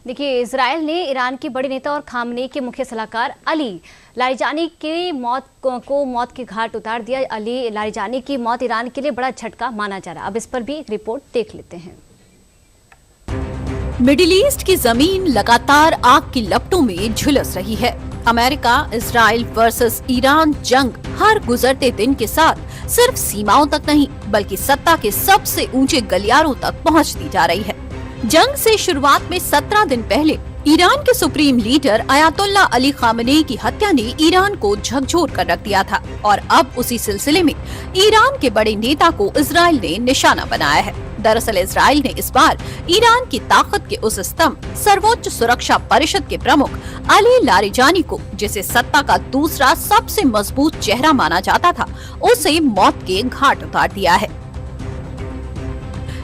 देखिए, इजराइल ने ईरान के बड़े नेता और खामनेई के मुख्य सलाहकार अली लारिजानी की मौत को मौत के घाट उतार दिया। अली लारिजानी की मौत ईरान के लिए बड़ा झटका माना जा रहा है। अब इस पर भी एक रिपोर्ट देख लेते हैं। मिडिल ईस्ट की जमीन लगातार आग की लपटों में झुलस रही है। अमेरिका इजराइल वर्सेस ईरान जंग हर गुजरते दिन के साथ सिर्फ सीमाओं तक नहीं बल्कि सत्ता के सबसे ऊंचे गलियारों तक पहुंचती जा रही है। जंग से शुरुआत में 17 दिन पहले ईरान के supreme leader Ayatollah Ali Khamenei की हत्या ने ईरान को झकझोर कर रख दिया था और अब उसी सिलसिले में ईरान के बड़े नेता को इजराइल ने निशाना बनाया है। दरअसल इजराइल ने इस बार ईरान की ताकत के उस स्तंभ सर्वोच्च सुरक्षा परिषद के प्रमुख अली लारिजानी को, जिसे सत्ता का दूसरा सबसे मजबूत चेहरा माना जाता था, उसे मौत के घाट उतार दिया है।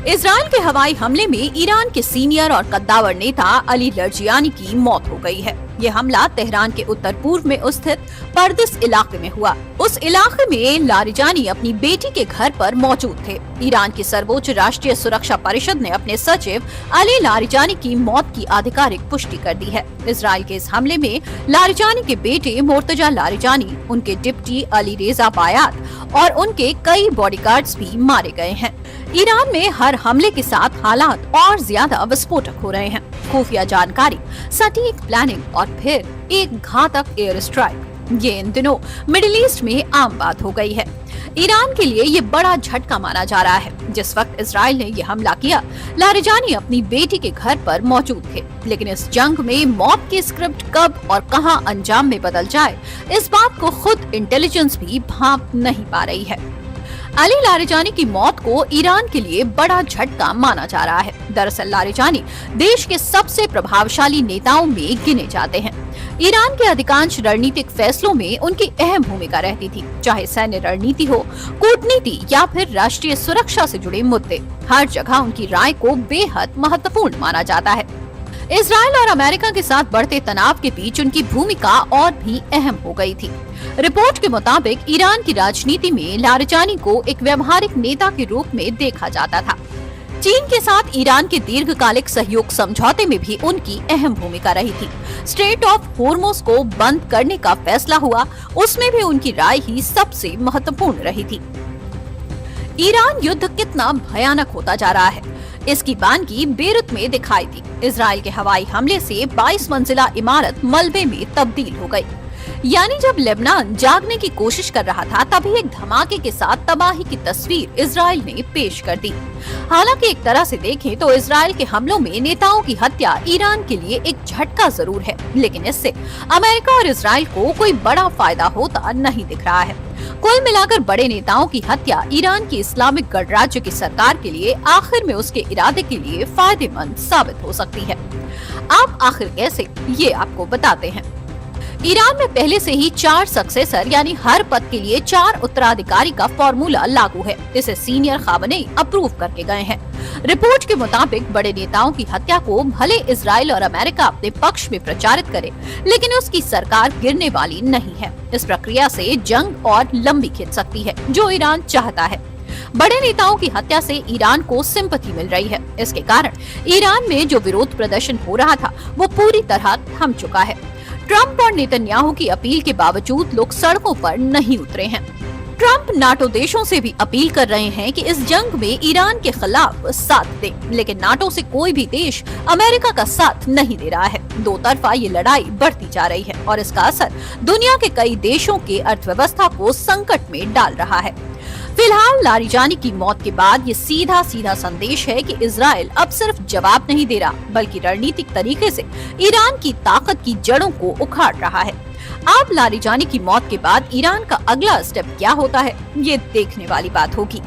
इजराइल के हवाई हमले में ईरान के सीनियर और कद्दावर नेता अली लारिजानी की मौत हो गई है। ये हमला तेहरान के उत्तर पूर्व में स्थित पर्दिस इलाके में हुआ। उस इलाके में लारिजानी अपनी बेटी के घर पर मौजूद थे। ईरान की सर्वोच्च राष्ट्रीय सुरक्षा परिषद ने अपने सचिव अली लारिजानी की मौत की आधिकारिक पुष्टि कर दी है। इजराइल के इस हमले में लारिजानी के बेटे मुर्तजा लारिजानी, उनके डिप्टी अली रेजा बायात और उनके कई बॉडीगार्ड्स भी मारे गए हैं। ईरान में हर हमले के साथ हालात और ज्यादा विस्फोटक हो रहे हैं। खुफिया जानकारी, सटीक प्लानिंग और फिर एक घातक एयर स्ट्राइक, ये इन दिनों मिडिल ईस्ट में आम बात हो गई है। ईरान के लिए ये बड़ा झटका माना जा रहा है। जिस वक्त इजराइल ने ये हमला किया, लारिजानी अपनी बेटी के घर पर मौजूद थे, लेकिन इस जंग में मौत की स्क्रिप्ट कब और कहां अंजाम में बदल जाए, इस बात को खुद इंटेलिजेंस भी भांप नहीं पा रही है। अली लारिजानी की मौत को ईरान के लिए बड़ा झटका माना जा रहा है। दरअसल लारिजानी देश के सबसे प्रभावशाली नेताओं में गिने जाते हैं। ईरान के अधिकांश रणनीतिक फैसलों में उनकी अहम भूमिका रहती थी, चाहे सैन्य रणनीति हो, कूटनीति या फिर राष्ट्रीय सुरक्षा से जुड़े मुद्दे। हर जगह उनकी राय को बेहद महत्वपूर्ण माना जाता है। इजराइल और अमेरिका के साथ बढ़ते तनाव के बीच उनकी भूमिका और भी अहम हो गई थी। रिपोर्ट के मुताबिक ईरान की राजनीति में लारिजानी को एक व्यवहारिक नेता के रूप में देखा जाता था। चीन के साथ ईरान के दीर्घकालिक सहयोग समझौते में भी उनकी अहम भूमिका रही थी। स्ट्रेट ऑफ होर्मुज को बंद करने का फैसला हुआ, उसमें भी उनकी राय ही सबसे महत्वपूर्ण रही थी। ईरान युद्ध कितना भयानक होता जा रहा है, इसकी बानगी बेरूत में दिखाई दी। इजराइल के हवाई हमले से 22 मंजिला इमारत मलबे में तब्दील हो गई। यानी जब लेबनान जागने की कोशिश कर रहा था, तभी एक धमाके के साथ तबाही की तस्वीर इजराइल ने पेश कर दी। हालांकि एक तरह से देखें तो इजराइल के हमलों में नेताओं की हत्या ईरान के लिए एक झटका जरूर है, लेकिन इससे अमेरिका और इजराइल को कोई बड़ा फायदा होता नहीं दिख रहा है। कुल मिलाकर बड़े नेताओं की हत्या ईरान की इस्लामिक गणराज्य की सरकार के लिए आखिर में उसके इरादे के लिए फायदेमंद साबित हो सकती है। आप आखिर कैसे, ये आपको बताते हैं। ईरान में पहले से ही 4 सक्सेसर यानी हर पद के लिए 4 उत्तराधिकारी का फॉर्मूला लागू है। इसे सीनियर खामनेई अप्रूव करके गए हैं। रिपोर्ट के मुताबिक बड़े नेताओं की हत्या को भले इजराइल और अमेरिका अपने पक्ष में प्रचारित करे, लेकिन उसकी सरकार गिरने वाली नहीं है। इस प्रक्रिया से जंग और लंबी खिंच सकती है, जो ईरान चाहता है। बड़े नेताओं की हत्या से ईरान को सिंपैथी मिल रही है। इसके कारण ईरान में जो विरोध प्रदर्शन हो रहा था, वो पूरी तरह थम चुका है। ट्रंप और नेतन्याहू की अपील के बावजूद लोग सड़कों पर नहीं उतरे हैं। ट्रंप नाटो देशों से भी अपील कर रहे हैं कि इस जंग में ईरान के खिलाफ साथ दें, लेकिन नाटो से कोई भी देश अमेरिका का साथ नहीं दे रहा है। दो तरफा ये लड़ाई बढ़ती जा रही है और इसका असर दुनिया के कई देशों के अर्थव्यवस्था को संकट में डाल रहा है। फिलहाल लारिजानी की मौत के बाद ये सीधा संदेश है कि इजराइल अब सिर्फ जवाब नहीं दे रहा, बल्कि रणनीतिक तरीके से ईरान की ताकत की जड़ों को उखाड़ रहा है। अब लारिजानी की मौत के बाद ईरान का अगला स्टेप क्या होता है, ये देखने वाली बात होगी।